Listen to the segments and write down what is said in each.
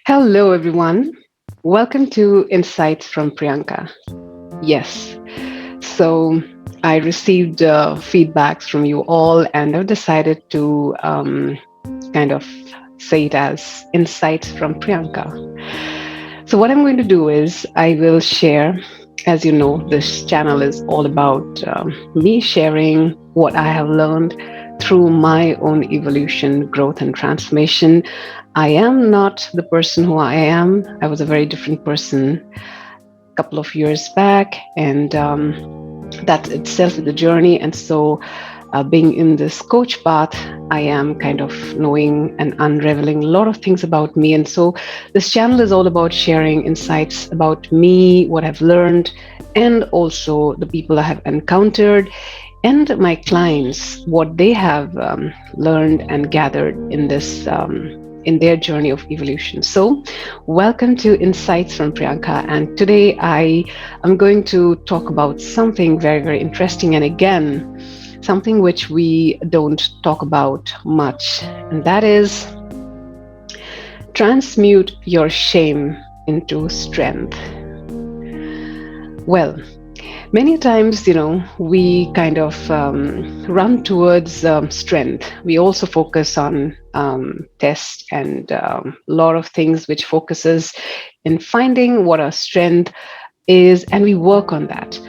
Hello, everyone. Welcome to Insights from Priyanka. Yes, so I received feedbacks from you all, and I've decided to kind of say it as Insights from Priyanka. So, what I'm going to do is I will share, as you know, this channel is all about me sharing what I have learned through my own evolution, growth, and transformation. I am not the person who I am. I was a very different person a couple of years back, and that itself is a journey. And so, being in this coach path, I am kind of knowing and unraveling a lot of things about me. And so, this channel is all about sharing insights about me, what I've learned, and also the people I have encountered and my clients, what they have learned and gathered in this. In their journey of evolution. So, welcome to Insights from Priyanka. And today I am going to talk about something very, very interesting. And again, something which we don't talk about much. And that is transmute your shame into strength. Well, many times, we kind of run towards strength. We also focus on tests and a lot of things which focuses in finding what our strength is, and we work on that.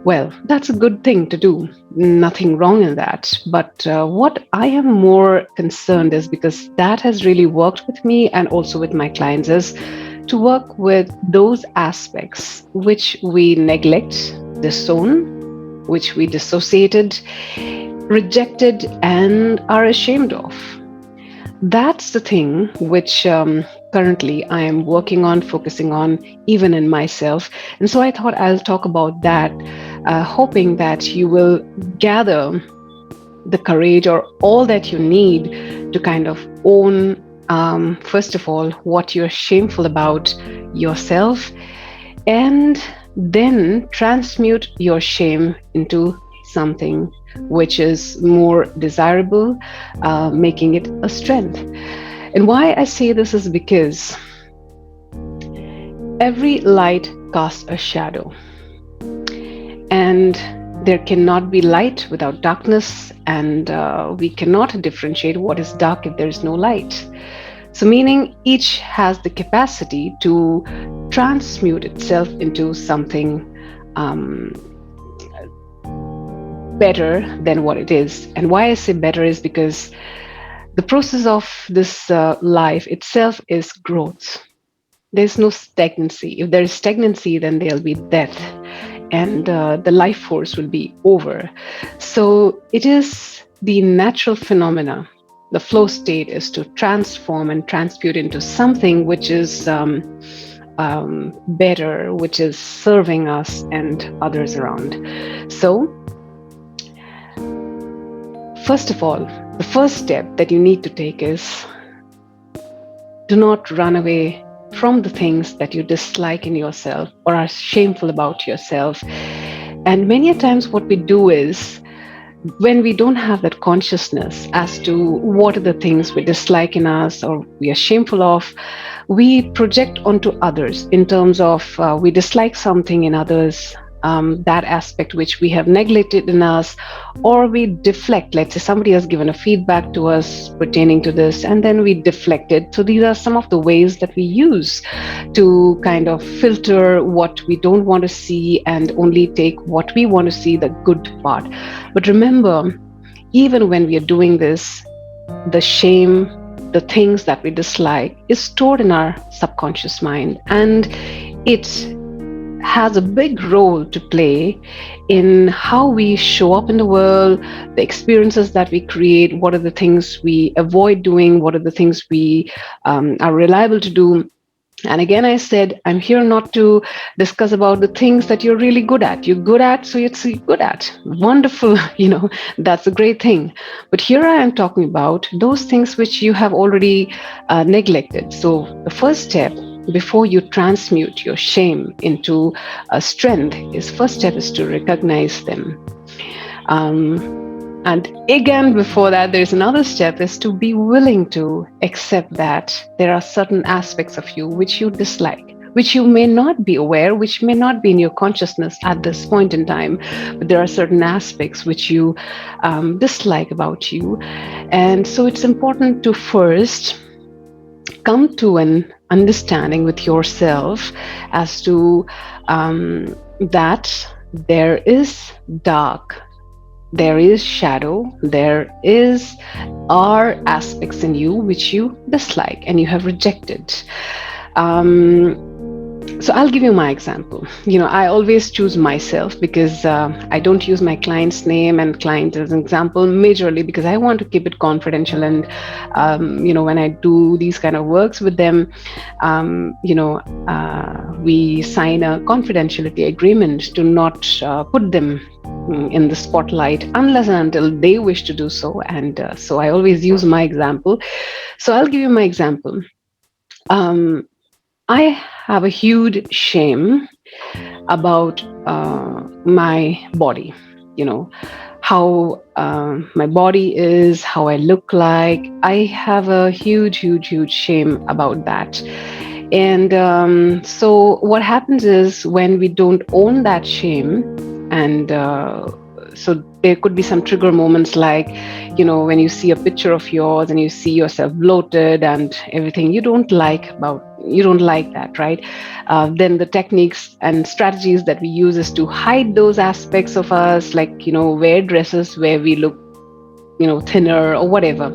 Well, that's a good thing to do. Nothing wrong in that. But what I am more concerned is because that has really worked with me and also with my clients is to work with those aspects which we neglect, disown, which we dissociated, rejected, and are ashamed of. That's the thing which currently I am working on, focusing on, even in myself. And so I thought I'll talk about that, hoping that you will gather the courage or all that you need to kind of own, first of all, what you're shameful about yourself, and then transmute your shame into something which is more desirable, making it a strength. And why I say this is because every light casts a shadow, and there cannot be light without darkness, and we cannot differentiate what is dark if there is no light. So, meaning each has the capacity to transmute itself into something better than what it is. And why I say better is because the process of this life itself is growth. There's no stagnancy. If there is stagnancy, then there'll be death, and the life force will be over. So it is the natural phenomena. The flow state is to transform and transmute into something which is better, which is serving us and others around. So, first of all, the first step that you need to take is do not run away from the things that you dislike in yourself or are shameful about yourself. And many a times, what we do is when we don't have that consciousness as to what are the things we dislike in us or we are shameful of, we project onto others in terms of we dislike something in others, that aspect which we have neglected in us, or we deflect. Let's say somebody has given a feedback to us pertaining to this, and then we deflect it. So these are some of the ways that we use to kind of filter what we don't want to see and only take what we want to see, the good part. But remember, even when we are doing this, the shame, the things that we dislike is stored in our subconscious mind, and it has a big role to play in how we show up in the world, the experiences that we create, what are the things we avoid doing, what are the things we are reliable to do. And again, I said, I'm here not to discuss about the things that you're really good at. You're good at, so it's good at. Wonderful, that's a great thing. But here I am talking about those things which you have already neglected. So the first step before you transmute your shame into a strength is first step is to recognize them. And again, before that, there's another step is to be willing to accept that there are certain aspects of you which you dislike, which you may not be aware, which may not be in your consciousness at this point in time, but there are certain aspects which you dislike about you. And so it's important to first come to an understanding with yourself as to that there is dark, there is shadow, there are aspects in you which you dislike and you have rejected. So I'll give you my example. I always choose myself because I don't use my client's name and client as an example majorly because I want to keep it confidential. And when I do these kind of works with them, we sign a confidentiality agreement to not put them in the spotlight unless and until they wish to do so. And so I always use my example. So I'll give you my example. I have a huge shame about my body, how my body is, how I look like. I have a huge, huge, huge shame about that. And so what happens is when we don't own that shame, and so there could be some trigger moments like, when you see a picture of yours and you see yourself bloated and everything, you don't like that, right? Then the techniques and strategies that we use is to hide those aspects of us, like, wear dresses where we look, thinner or whatever.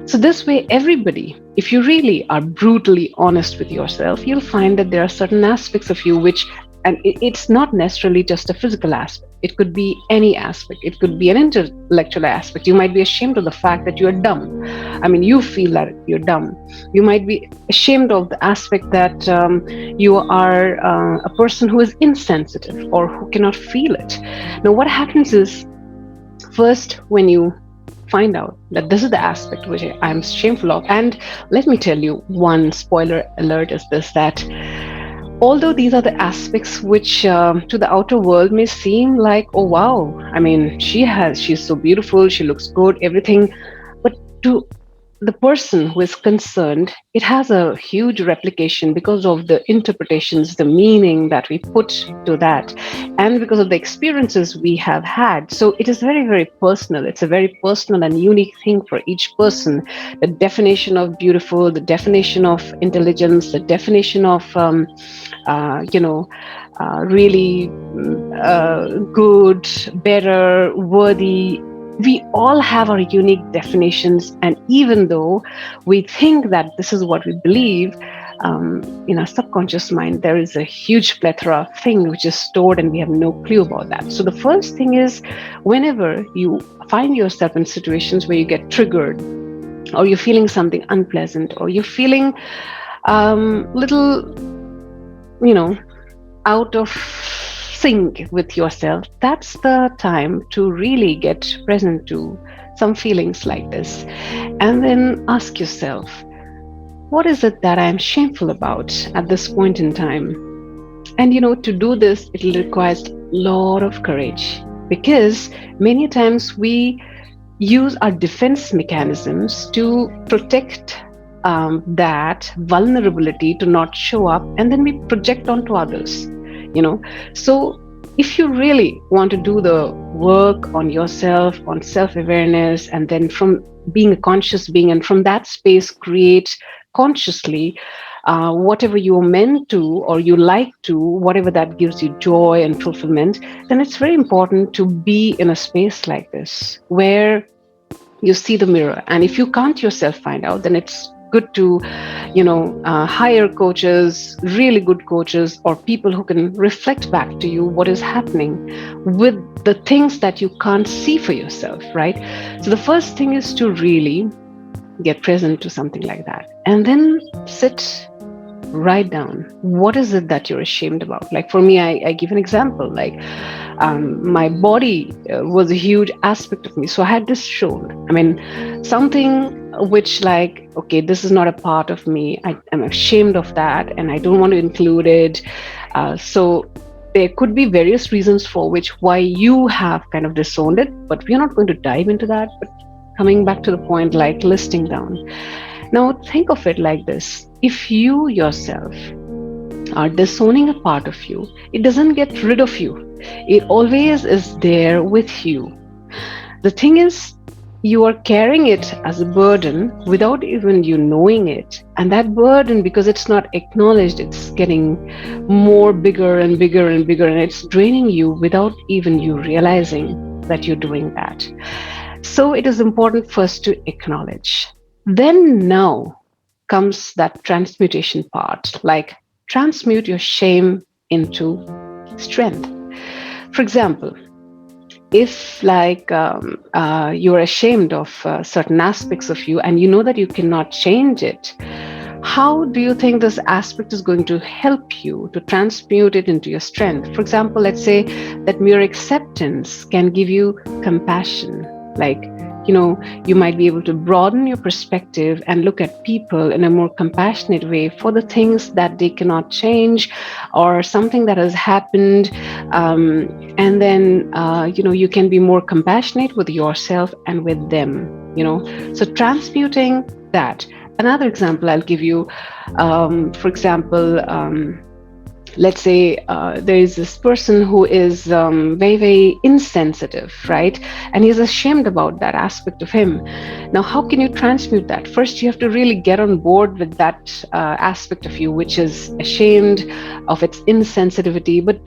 So this way, everybody, if you really are brutally honest with yourself, you'll find that there are certain aspects of you which, and it's not necessarily just a physical aspect. It could be any aspect. It could be an intellectual aspect. You might be ashamed of the fact that you're dumb. I mean, you feel that you're dumb. You might be ashamed of the aspect that you are a person who is insensitive or who cannot feel it. Now, what happens is, first, when you find out that this is the aspect which I'm shameful of, and let me tell you, one spoiler alert is this, that although these are the aspects which to the outer world may seem like, oh wow, I mean, she's so beautiful, she looks good, everything, but to the person who is concerned, it has a huge replication because of the interpretations, the meaning that we put to that, and because of the experiences we have had. So it is very, very personal. It's a very personal and unique thing for each person. The definition of beautiful, the definition of intelligence, the definition of really good, better, worthy. We all have our unique definitions, and even though we think that this is what we believe, in our subconscious mind, there is a huge plethora of things which is stored and we have no clue about that. So the first thing is, whenever you find yourself in situations where you get triggered, or you're feeling something unpleasant, or you're feeling little, out of sync with yourself, that's the time to really get present to some feelings like this. And then ask yourself, what is it that I'm shameful about at this point in time? And to do this, it requires a lot of courage, because many times we use our defense mechanisms to protect that vulnerability to not show up, and then we project onto others. So if you really want to do the work on yourself, on self-awareness, and then from being a conscious being, and from that space create consciously whatever you're meant to, or you like to, whatever that gives you joy and fulfillment, then it's very important to be in a space like this where you see the mirror. And if you can't yourself find out, then it's good to hire coaches, really good coaches, or people who can reflect back to you what is happening with the things that you can't see for yourself, right? So the first thing is to really get present to something like that, and then sit, write down what is it that you're ashamed about. Like for me, I give an example, like my body was a huge aspect of me. So I had this shoulder, something which, like, okay, this is not a part of me, I'm ashamed of that, and I don't want to include it. So There could be various reasons for which why you have kind of disowned it, but we're not going to dive into that. But coming back to the point, like listing down. Now, think of it like this. If you yourself are disowning a part of you, it doesn't get rid of you. It always is there with you. The thing is, you are carrying it as a burden without even you knowing it. And that burden, because it's not acknowledged, it's getting more bigger and bigger and bigger, and it's draining you without even you realizing that you're doing that. So it is important first to acknowledge. Then now comes that transmutation part, like transmute your shame into strength. For example, if you're ashamed of certain aspects of you and you know that you cannot change it, how do you think this aspect is going to help you to transmute it into your strength? For example, let's say that mere acceptance can give you compassion. Like, you might be able to broaden your perspective and look at people in a more compassionate way for the things that they cannot change or something that has happened. And then, you can be more compassionate with yourself and with them, So transmuting that. Another example I'll give you, for example, let's say there is this person who is very, very insensitive, right? And he's ashamed about that aspect of him. Now, how can you transmute that? First, you have to really get on board with that aspect of you, which is ashamed of its insensitivity. But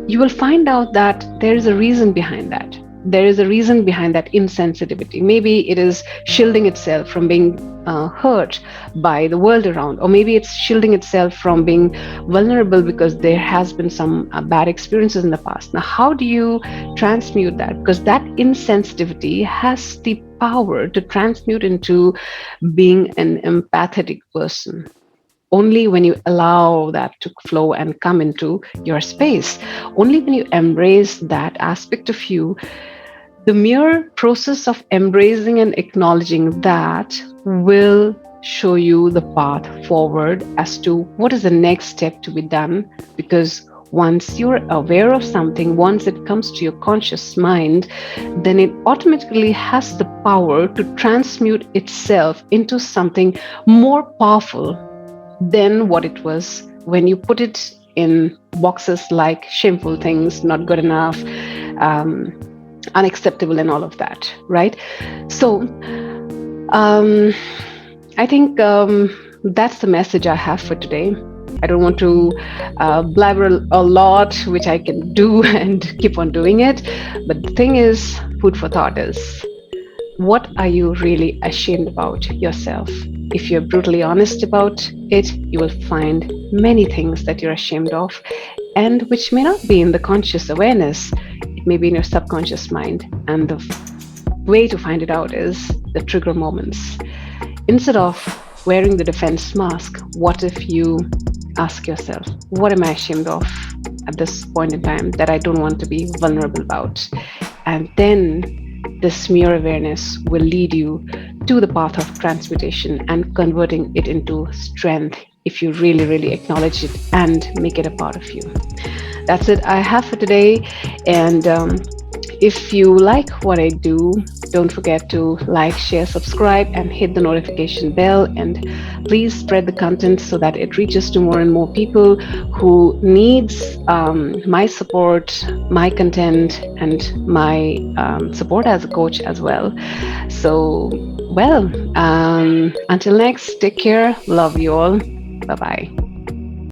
you will find out that there is a reason behind that. There is a reason behind that insensitivity. Maybe it is shielding itself from being hurt by the world around, or maybe it's shielding itself from being vulnerable because there has been some bad experiences in the past. Now, how do you transmute that? Because that insensitivity has the power to transmute into being an empathetic person. Only when you allow that to flow and come into your space, only when you embrace that aspect of you, the mere process of embracing and acknowledging that will show you the path forward as to what is the next step to be done. Because once you're aware of something, once it comes to your conscious mind, then it automatically has the power to transmute itself into something more powerful than what it was when you put it in boxes like shameful things, not good enough, unacceptable, and all of that, right? So I think that's the message I have for today. I don't want to blabber a lot, which I can do and keep on doing it. But the thing is, food for thought is, what are you really ashamed about yourself? If you're brutally honest about it, you will find many things that you're ashamed of, and which may not be in the conscious awareness. It may be in your subconscious mind. And the way to find it out is the trigger moments. Instead of wearing the defense mask, what if you ask yourself, what am I ashamed of at this point in time that I don't want to be vulnerable about? And then this mere awareness will lead you to the path of transmutation and converting it into strength if you really, really acknowledge it and make it a part of you. That's it I have for today. And if you like what I do, don't forget to like, share, subscribe, and hit the notification bell. And please spread the content so that it reaches to more and more people who needs my support, my content, and my support as a coach as well. So, until next, take care. Love you all. Bye-bye.